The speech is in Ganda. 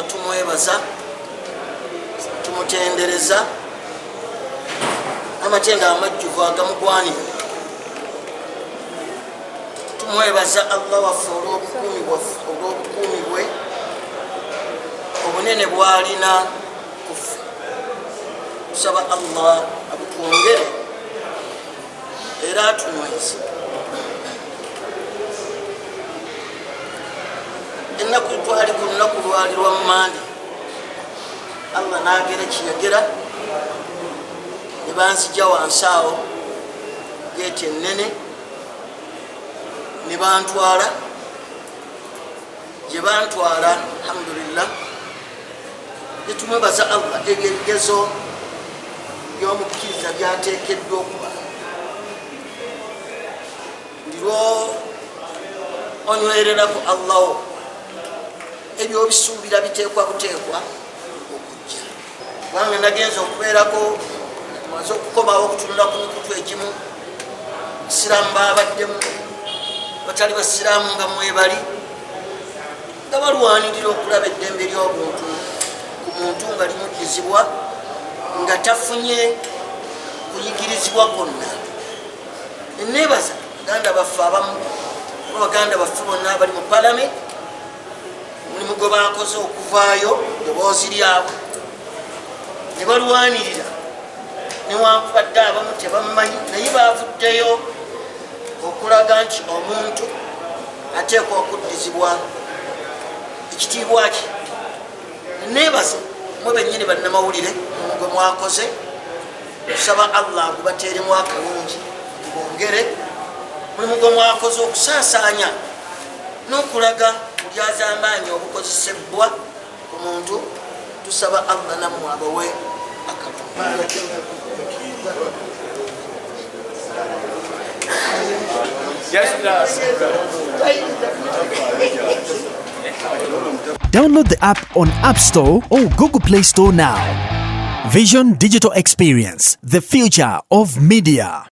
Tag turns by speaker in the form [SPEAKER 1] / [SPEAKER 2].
[SPEAKER 1] Tumwebaza, tumutendereza, amatenga amajjuvu agamugwanira. Tumwebaza Allah waffe olw'obukuumi bwe obunene bw'alina kuffe. Tusaba Allah abutwongere era atunyweze. Ennaku twali ku lunaku lwali lwa Mande, Allah n'agera kiyagera ne banzija wansi awo geeti ennene ne bantwala gye bantwala. Alhamdulillah, ne tumwebaza Allah ebigezo by'omukkiriza byateekeddwa okuba. Buli lwo onywereraku Allah ebyobisuubira biteekwa buteekwa okujja. Kubanga nagenza okubeerako tumaze okukomawo okutunula ku mikutu egimu Isiraamu babaddemu, batali basiraamu nga mwebali, nga balwanirira okulaba eddembe ly'obuntu ku muntu nga limuddizibwa nga tafunye kuyigirizibwa kwonna. Neebaza baganda baffe abamu, baganda baffe bonna bali mu palamenti, mulimu gwe bakoze okuvaayo eddoboozi lyabwe ne balwanirira, newankubadde abamu tebamumanyi naye baavuddeyo okulaga nti omuntu ateekwa okuddizibwa ekitiibwa kye. Neebaza mwe bennyini bannamawulire gwe mwakoze, tusaba Allah gubateeremu akalungi bongere. Mulimu gwe mwakoze okusaasaanya n'okulaga bulyaza amaanyi obukozesebwa ku muntu, tusaba Allah nammwe abawe akalungi.
[SPEAKER 2] Download the app on App Store or Google Play Store now. Vision Digital Experience, the future of media.